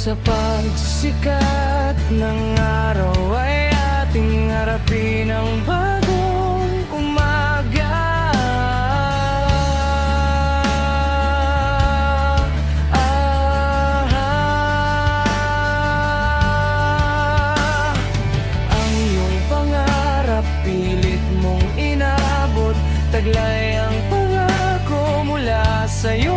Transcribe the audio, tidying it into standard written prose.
Sa pagsikat ng araw ay ating harapin ang bagong umaga. Ang iyong pangarap pilit mong inabot, taglay ang pangako mula sa'yo.